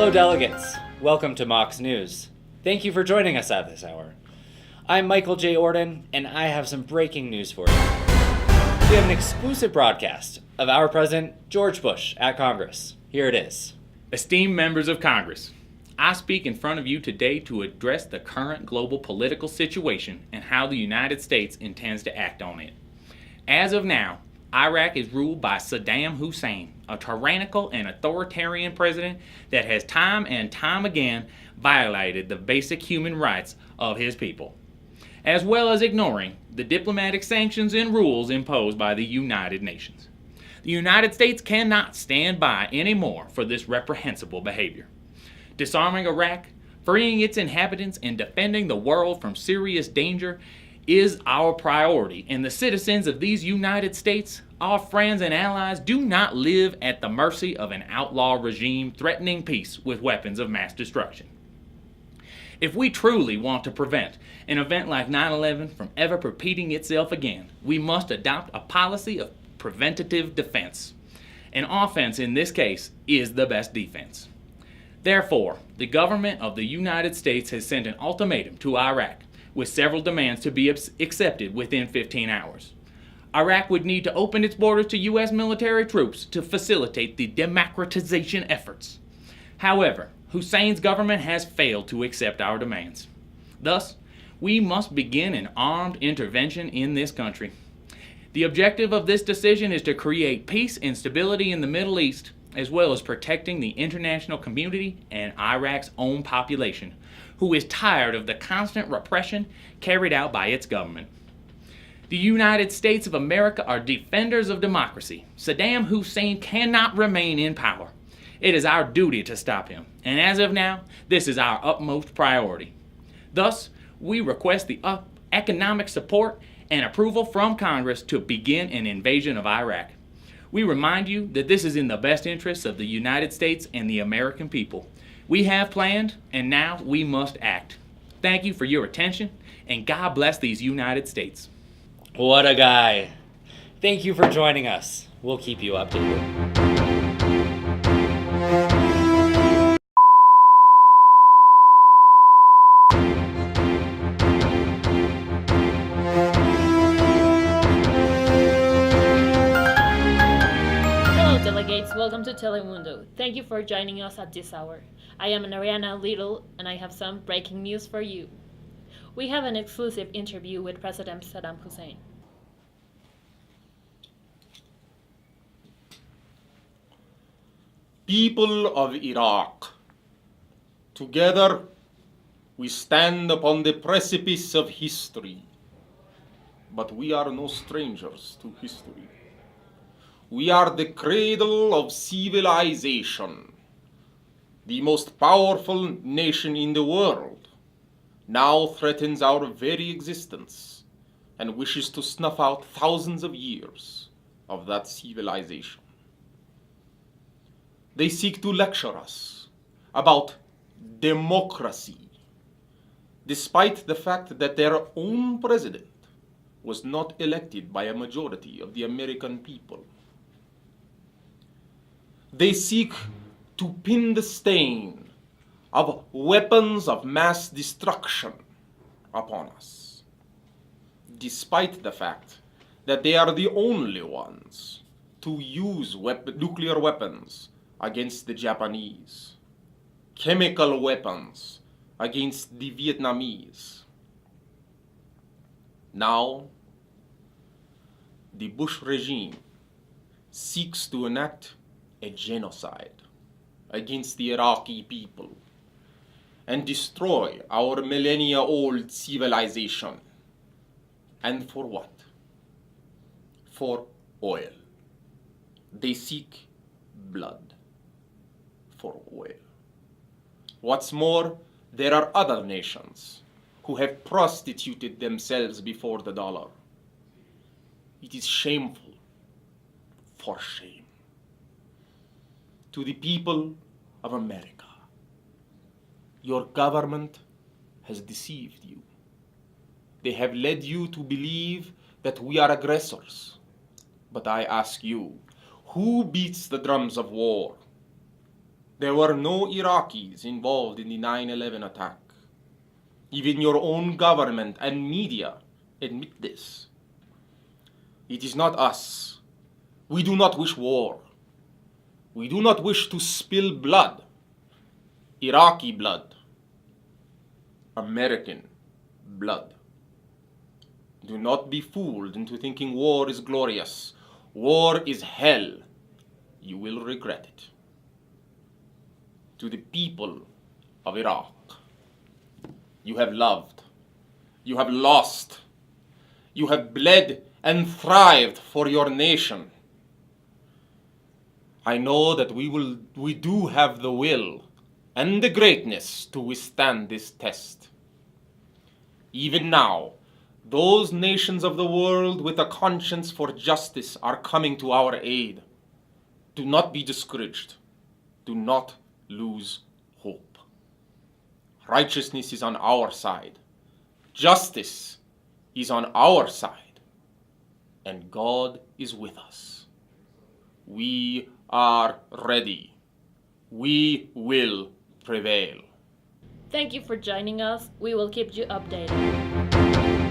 Hello, delegates. Welcome to Mox News. Thank you for joining us at this hour. I'm Michael J. Orden, and I have some breaking news for you. We have an exclusive broadcast of our President George Bush at Congress. Here it is. Esteemed members of Congress, I speak in front of you today to address the current global political situation and how the United States intends to act on it. As of now, Iraq is ruled by Saddam Hussein, a tyrannical and authoritarian president that has time and time again violated the basic human rights of his people, as well as ignoring the diplomatic sanctions and rules imposed by the United Nations. The United States cannot stand by anymore for this reprehensible behavior. Disarming Iraq, freeing its inhabitants, and defending the world from serious danger is our priority, and the citizens of these United States, our friends and allies, do not live at the mercy of an outlaw regime threatening peace with weapons of mass destruction. If we truly want to prevent an event like 9/11 from ever repeating itself again, we must adopt a policy of preventative defense. An offense in this case is the best defense. Therefore, the government of the United States has sent an ultimatum to Iraq with several demands to be accepted within 15 hours. Iraq would need to open its borders to U.S. military troops to facilitate the democratization efforts. However, Hussein's government has failed to accept our demands. Thus, we must begin an armed intervention in this country. The objective of this decision is to create peace and stability in the Middle East, as well as protecting the international community and Iraq's own population, who is tired of the constant repression carried out by its government. The United States of America are defenders of democracy. Saddam Hussein cannot remain in power. It is our duty to stop him, and as of now, this is our utmost priority. Thus, we request the economic support and approval from Congress to begin an invasion of Iraq. We remind you that this is in the best interests of the United States and the American people. We have planned, and now we must act. Thank you for your attention, and God bless these United States. What a guy. Thank you for joining us. We'll keep you updated. Delegates, welcome to Telemundo. Thank you for joining us at this hour. I am Ariana Little, and I have some breaking news for you. We have an exclusive interview with President Saddam Hussein. People of Iraq, together we stand upon the precipice of history, but we are no strangers to history. We are the cradle of civilization. The most powerful nation in the world now threatens our very existence and wishes to snuff out thousands of years of that civilization. They seek to lecture us about democracy, despite the fact that their own president was not elected by a majority of the American people. They seek to pin the stain of weapons of mass destruction upon us, despite the fact that they are the only ones to use nuclear weapons against the Japanese, chemical weapons against the Vietnamese. Now, the Bush regime seeks to enact a genocide against the Iraqi people and destroy our millennia-old civilization. And for what? For oil. They seek blood for oil. What's more, there are other nations who have prostituted themselves before the dollar. It is shameful, for shame. To the people of America, your government has deceived you. They have led you to believe that we are aggressors. But I ask you, who beats the drums of war? There were no Iraqis involved in the 9/11 attack. Even your own government and media admit this. It is not us. We do not wish war. We do not wish to spill blood. Iraqi blood. American blood. Do not be fooled into thinking war is glorious. War is hell. You will regret it. To the people of Iraq, you have loved, you have lost, you have bled and thrived for your nation. I know that we do have the will and the greatness to withstand this test. Even now, those nations of the world with a conscience for justice are coming to our aid. Do not be discouraged. Do not lose hope. Righteousness is on our side. Justice is on our side. And God is with us. We are ready. We will prevail. Thank you for joining us. We will keep you updated.